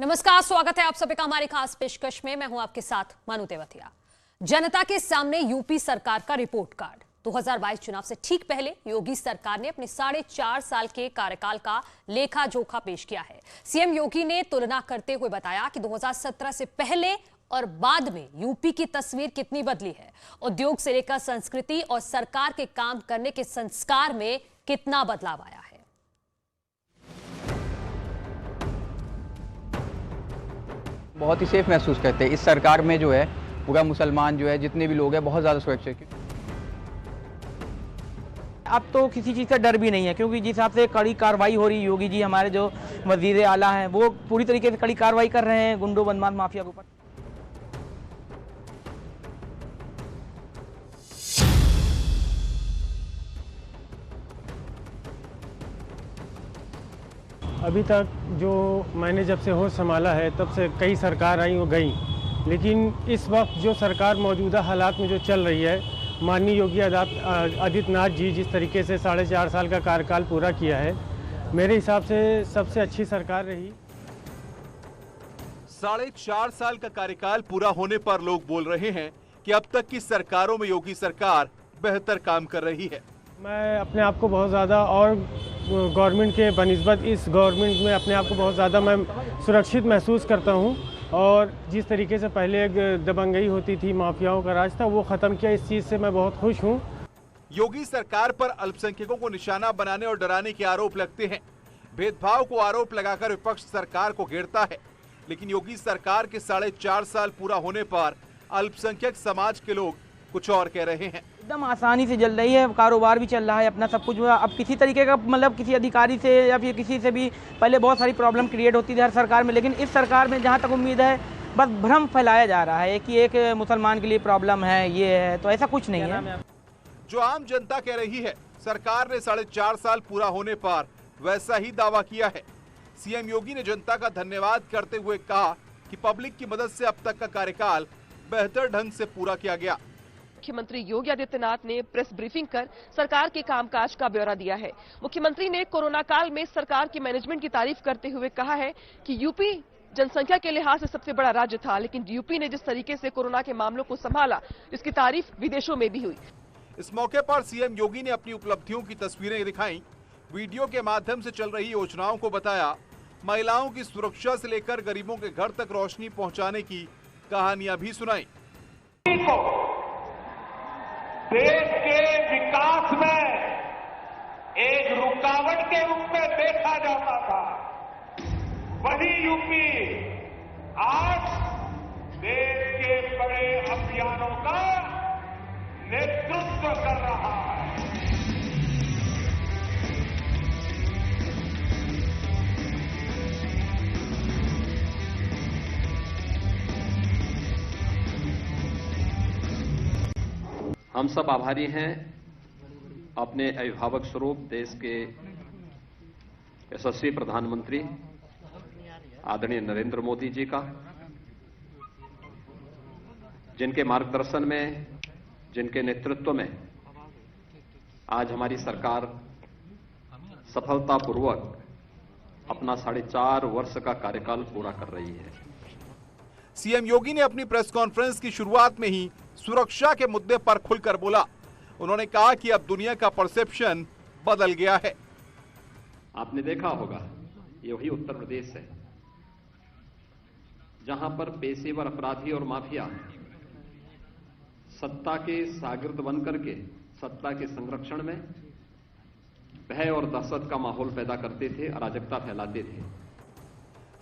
नमस्कार, स्वागत है आप सभी का हमारी खास पेशकश में। मैं हूं आपके साथ मनु तेवतिया। जनता के सामने यूपी सरकार का रिपोर्ट कार्ड। 2022 चुनाव से ठीक पहले योगी सरकार ने अपने 4.5 साल के कार्यकाल का लेखा जोखा पेश किया है। सीएम योगी ने तुलना करते हुए बताया कि 2017 से पहले और बाद में यूपी की तस्वीर कितनी बदली है। उद्योग से लेकर संस्कृति और सरकार के काम करने के संस्कार में कितना बदलाव आया है। बहुत ही सेफ महसूस करते हैं। इस सरकार में जो है पूरा मुसलमान जो है, जितने भी लोग हैं, बहुत ज़्यादा सुरक्षित। अब तो किसी चीज़ का डर भी नहीं है, क्योंकि जिस हिसाब से कड़ी कार्रवाई हो रही, योगी जी हमारे जो वजीर आला हैं वो पूरी तरीके से कड़ी कार्रवाई कर रहे हैं गुंडों बदमाश माफिया के ऊपर। अभी तक जो मैंने जब से होश संभाला है तब से कई सरकार आई और गई, लेकिन इस वक्त जो सरकार मौजूदा हालात में जो चल रही है, माननीय योगी आदित्यनाथ जी जिस तरीके से 4.5 साल का कार्यकाल पूरा किया है, मेरे हिसाब से सबसे अच्छी सरकार रही। 4.5 साल का कार्यकाल पूरा होने पर लोग बोल रहे हैं कि अब तक की सरकारों में योगी सरकार बेहतर काम कर रही है। मैं अपने आप को बहुत ज़्यादा और गवर्नमेंट के बनिस्बत इस गवर्नमेंट में अपने आप को बहुत ज़्यादा मैं सुरक्षित महसूस करता हूं, और जिस तरीके से पहले एक दबंगई होती थी, माफियाओं का राज था, वो ख़त्म किया। इस चीज़ से मैं बहुत खुश हूं। योगी सरकार पर अल्पसंख्यकों को निशाना बनाने और डराने के आरोप लगते हैं। भेदभाव को आरोप लगाकर विपक्ष सरकार को घेरता है, लेकिन योगी सरकार के 4.5 साल पूरा होने पर अल्पसंख्यक समाज के लोग कुछ और कह रहे हैं। एकदम आसानी से चल रही है, कारोबार भी चल रहा है अपना, सब कुछ। अब किसी तरीके का मतलब किसी अधिकारी से या फिर किसी से भी पहले बहुत सारी प्रॉब्लम क्रिएट होती थी हर सरकार में, लेकिन इस सरकार में जहाँ तक उम्मीद है बस भ्रम फैलाया जा रहा है कि एक मुसलमान के लिए प्रॉब्लम है, ये है, तो ऐसा कुछ नहीं है। जो आम जनता कह रही है, सरकार ने 4.5 साल पूरा होने पर वैसा ही दावा किया है। सीएम योगी ने जनता का धन्यवाद करते हुए कहा कि पब्लिक की मदद से अब तक का कार्यकाल बेहतर ढंग से पूरा किया गया। मुख्यमंत्री योगी आदित्यनाथ ने प्रेस ब्रीफिंग कर सरकार के कामकाज का ब्यौरा दिया है। मुख्यमंत्री ने कोरोना काल में सरकार की मैनेजमेंट की तारीफ करते हुए कहा है कि यूपी जनसंख्या के लिहाज से सबसे बड़ा राज्य था, लेकिन यूपी ने जिस तरीके से कोरोना के मामलों को संभाला, इसकी तारीफ विदेशों में भी हुई। इस मौके पर सीएम योगी ने अपनी उपलब्धियों की तस्वीरें दिखाई, वीडियो के माध्यम से चल रही योजनाओं को बताया, महिलाओं की सुरक्षा से लेकर गरीबों के घर तक रोशनी पहुंचाने की कहानियां भी सुनाई। देश के विकास में एक रुकावट के रूप में देखा जाता था, वही यूपी आज देश के बड़े अभियानों का नेतृत्व कर रहा है। हम सब आभारी हैं अपने अभिभावक स्वरूप देश के यशस्वी प्रधानमंत्री आदरणीय नरेंद्र मोदी जी का, जिनके मार्गदर्शन में, जिनके नेतृत्व में आज हमारी सरकार सफलतापूर्वक अपना 4.5 वर्ष का कार्यकाल पूरा कर रही है। सीएम योगी ने अपनी प्रेस कॉन्फ्रेंस की शुरुआत में ही सुरक्षा के मुद्दे पर खुलकर बोला। उन्होंने कहा कि अब दुनिया का परसेप्शन बदल गया है। आपने देखा होगा, ये वही उत्तर प्रदेश है जहां पर पेशेवर अपराधी और माफिया सत्ता के शागिर्द बनकर के सत्ता के संरक्षण में भय और दहशत का माहौल पैदा करते थे, अराजकता फैलाते थे।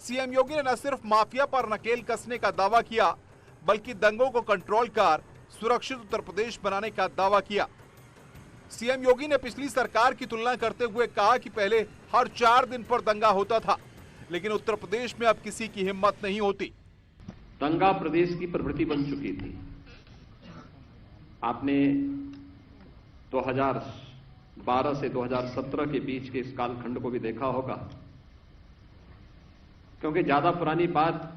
सीएम योगी ने न सिर्फ माफिया पर नकेल कसने का दावा किया, बल्कि दंगों को कंट्रोल कर सुरक्षित उत्तर प्रदेश बनाने का दावा किया। सीएम योगी ने पिछली सरकार की तुलना करते हुए कहा कि पहले हर 4 दिन पर दंगा होता था, लेकिन उत्तर प्रदेश में अब किसी की हिम्मत नहीं होती। दंगा प्रदेश की प्रवृत्ति बन चुकी थी। आपने 2012 से 2017 के बीच के इस कालखंड को भी देखा होगा, क्योंकि ज्यादा पुरानी बात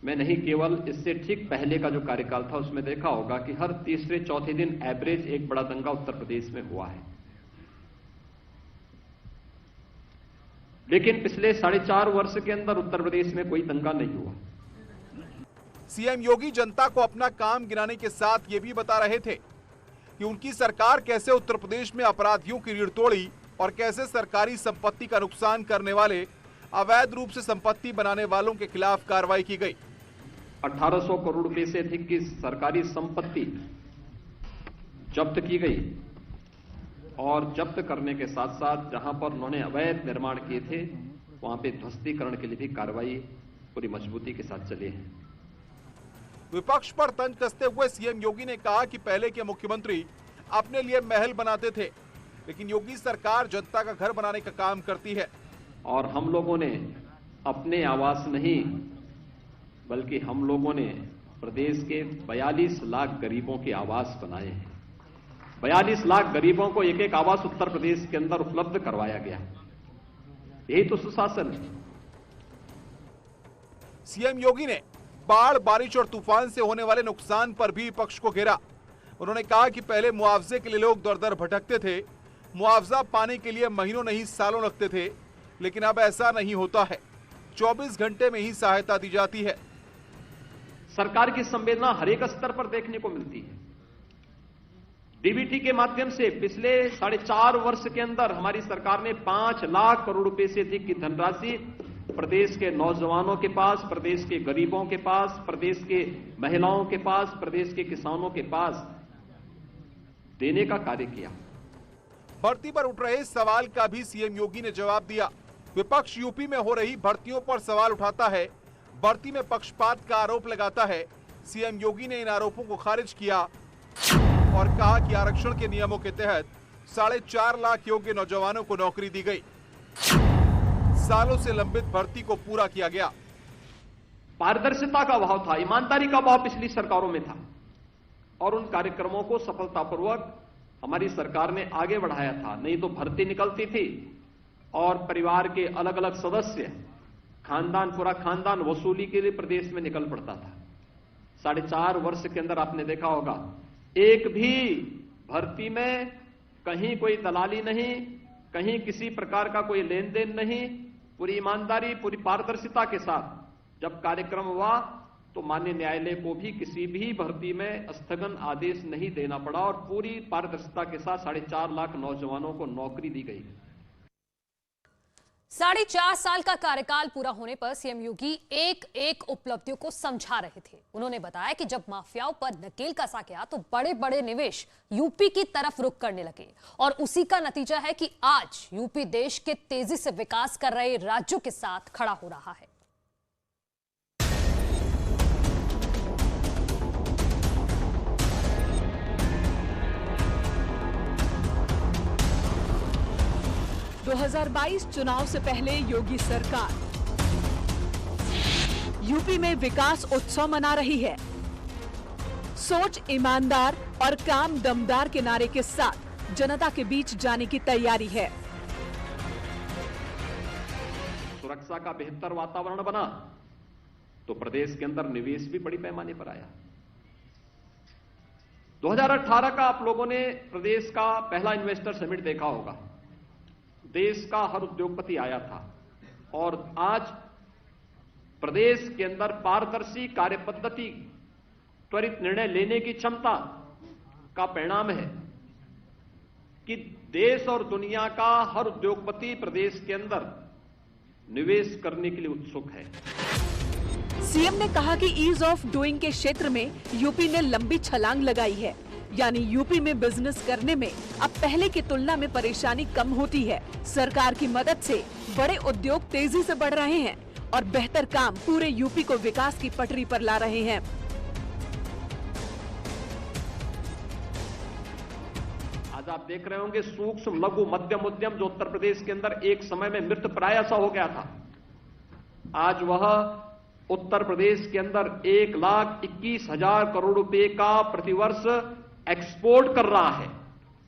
मैं नहीं, केवल इससे ठीक पहले का जो कार्यकाल था उसमें देखा होगा कि हर तीसरे चौथे दिन एवरेज एक बड़ा दंगा उत्तर प्रदेश में हुआ है। लेकिन पिछले 4.5 वर्ष के अंदर उत्तर प्रदेश में कोई दंगा नहीं हुआ। सीएम योगी जनता को अपना काम गिनाने के साथ ये भी बता रहे थे कि उनकी सरकार कैसे उत्तर प्रदेश में अपराधियों की रीढ़ तोड़ी और कैसे सरकारी संपत्ति का नुकसान करने वाले, अवैध रूप से संपत्ति बनाने वालों के खिलाफ कार्रवाई की गई। 1800 करोड़ रुपए से अधिक की सरकारी संपत्ति जब्त की गई और जब्त करने के साथ साथ जहां पर उन्होंने अवैध निर्माण किए थे वहां पे ध्वस्तीकरण के लिए भी कार्रवाई पूरी मजबूती के साथ चली है। विपक्ष पर तंज कसते हुए सीएम योगी ने कहा कि पहले के मुख्यमंत्री अपने लिए महल बनाते थे, लेकिन योगी सरकार जनता का घर बनाने का काम करती है। और हम लोगों ने अपने आवास नहीं बल्कि हम लोगों ने प्रदेश के 42 लाख गरीबों के आवास बनाए हैं। 42 लाख गरीबों को एक आवास उत्तर प्रदेश के अंदर उपलब्ध करवाया गया। यही तो सुशासन है। सीएम योगी ने बाढ़, बारिश और तूफान से होने वाले नुकसान पर भी विपक्ष को घेरा। उन्होंने कहा कि पहले मुआवजे के लिए लोग दर दर भटकते थे, मुआवजा पाने के लिए महीनों नहीं सालों लगते थे, लेकिन अब ऐसा नहीं होता है। 24 घंटे में ही सहायता दी जाती है। सरकार की संवेदना हर एक स्तर पर देखने को मिलती है। डीबीटी के माध्यम से पिछले 4.5 वर्ष के अंदर हमारी सरकार ने 5 लाख करोड़ रुपए से अधिक की धनराशि प्रदेश के नौजवानों के पास, प्रदेश के गरीबों के पास, प्रदेश के महिलाओं के पास, प्रदेश के किसानों के पास देने का कार्य किया। भर्ती पर उठ रहे सवाल का भी सीएम योगी ने जवाब दिया। विपक्ष यूपी में हो रही भर्तियों पर सवाल उठाता है, भर्ती में पक्षपात का आरोप लगाता है। सीएम योगी ने इन आरोपों को खारिज किया और कहा कि आरक्षण के नियमों के तहत 4.5 लाख योग्य नौजवानों को नौकरी दी गई। सालों से लंबित भर्ती को पूरा किया गया। पारदर्शिता का अभाव था, ईमानदारी का अभाव पिछली सरकारों में था और उन कार्यक्रमों को सफलतापूर्वक हमारी सरकार ने आगे बढ़ाया था। नहीं तो भर्ती निकलती थी और परिवार के अलग अलग सदस्य, पूरा खानदान वसूली के लिए प्रदेश में निकल पड़ता था। 4.5 वर्ष के अंदर आपने देखा होगा, एक भी भर्ती में कहीं कोई दलाली नहीं, कहीं किसी प्रकार का कोई लेन देन नहीं, पूरी ईमानदारी, पूरी पारदर्शिता के साथ जब कार्यक्रम हुआ तो माननीय न्यायालय को भी किसी भी भर्ती में स्थगन आदेश नहीं देना पड़ा और पूरी पारदर्शिता के साथ 4.5 लाख नौजवानों को नौकरी दी गई। 4.5 साल का कार्यकाल पूरा होने पर सीएम योगी एक एक उपलब्धियों को समझा रहे थे। उन्होंने बताया कि जब माफियाओं पर नकेल कसा गया तो बड़े बड़े निवेश यूपी की तरफ रुख करने लगे और उसी का नतीजा है कि आज यूपी देश के तेजी से विकास कर रहे राज्यों के साथ खड़ा हो रहा है। दो 2022 चुनाव से पहले योगी सरकार यूपी में विकास उत्सव मना रही है। सोच ईमानदार और काम दमदार के नारे के साथ जनता के बीच जाने की तैयारी है। सुरक्षा का बेहतर वातावरण बना तो प्रदेश के अंदर निवेश भी बड़ी पैमाने पर आया। 2018 का आप लोगों ने प्रदेश का पहला इन्वेस्टर समिट देखा होगा। देश का हर उद्योगपति आया था और आज प्रदेश के अंदर पारदर्शी कार्य पद्धति, त्वरित निर्णय लेने की क्षमता का परिणाम है कि देश और दुनिया का हर उद्योगपति प्रदेश के अंदर निवेश करने के लिए उत्सुक है। सीएम ने कहा कि ईज ऑफ डूइंग के क्षेत्र में यूपी ने लंबी छलांग लगाई है, यानी यूपी में बिजनेस करने में अब पहले की तुलना में परेशानी कम होती है। सरकार की मदद से बड़े उद्योग तेजी से बढ़ रहे हैं और बेहतर काम पूरे यूपी को विकास की पटरी पर ला रहे हैं। आज आप देख रहे होंगे सूक्ष्म, लघु, मध्यम उद्यम जो उत्तर प्रदेश के अंदर एक समय में मृत प्राय सा हो गया था, आज वह उत्तर प्रदेश के अंदर 1,21,000 करोड़ रुपए का प्रतिवर्ष एक्सपोर्ट कर रहा है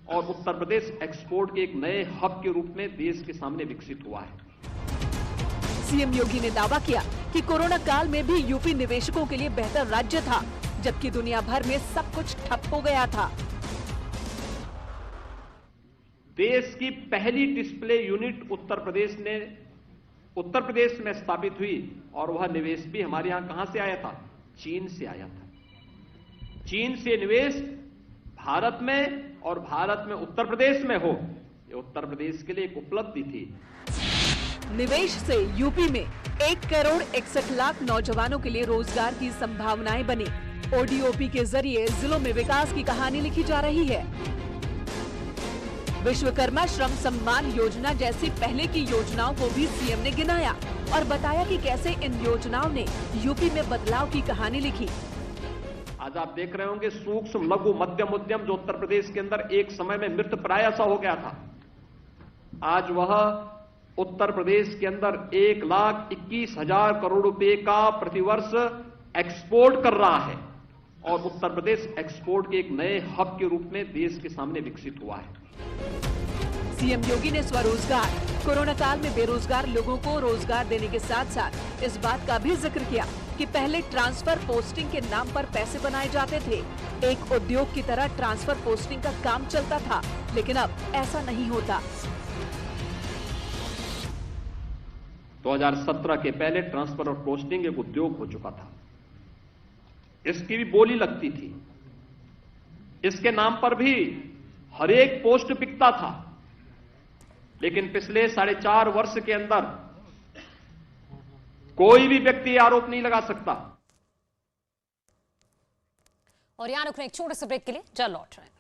और उत्तर प्रदेश एक्सपोर्ट के एक नए हब के रूप में देश के सामने विकसित हुआ है। सीएम योगी ने दावा किया कि कोरोना काल में भी यूपी निवेशकों के लिए बेहतर राज्य था, जबकि दुनिया भर में सब कुछ ठप हो गया था। देश की पहली डिस्प्ले यूनिट उत्तर प्रदेश ने उत्तर प्रदेश में स्थापित हुई और वह निवेश भी हमारे यहां कहां से आया था? चीन से आया था। चीन से निवेश भारत में और भारत में उत्तर प्रदेश में हो, ये उत्तर प्रदेश के लिए एक उपलब्धि थी। निवेश से यूपी में 1 करोड़ 61 लाख नौजवानों के लिए रोजगार की संभावनाएं बनी। ओडीओपी के जरिए जिलों में विकास की कहानी लिखी जा रही है। विश्वकर्मा श्रम सम्मान योजना जैसी पहले की योजनाओं को भी सीएम ने गिनाया और बताया कि कैसे इन योजनाओं ने यूपी में बदलाव की कहानी लिखी। आज आप देख रहे होंगे सूक्ष्म लघु मध्यम उद्यम जो उत्तर प्रदेश के अंदर एक समय में मृतप्राय सा हो गया था, आज वह उत्तर प्रदेश के अंदर 1,21,000 करोड़ रुपए का प्रतिवर्ष एक्सपोर्ट कर रहा है और उत्तर प्रदेश एक्सपोर्ट के एक नए हब के रूप में देश के सामने विकसित हुआ है। सीएम योगी ने स्वरोजगार, कोरोना काल में बेरोजगार लोगों को रोजगार देने के साथ साथ इस बात का भी जिक्र किया कि पहले ट्रांसफर पोस्टिंग के नाम पर पैसे बनाए जाते थे। एक उद्योग की तरह ट्रांसफर पोस्टिंग का काम चलता था, लेकिन अब ऐसा नहीं होता। 2017 के पहले ट्रांसफर और पोस्टिंग एक उद्योग हो चुका था, इसकी भी बोली लगती थी, इसके नाम पर भी हर एक पोस्ट बिकता था। लेकिन पिछले 4.5 वर्ष के अंदर कोई भी व्यक्ति आरोप नहीं लगा सकता। और यहां रुकने एक छोटे से ब्रेक के लिए जल्द लौट रहे हैं।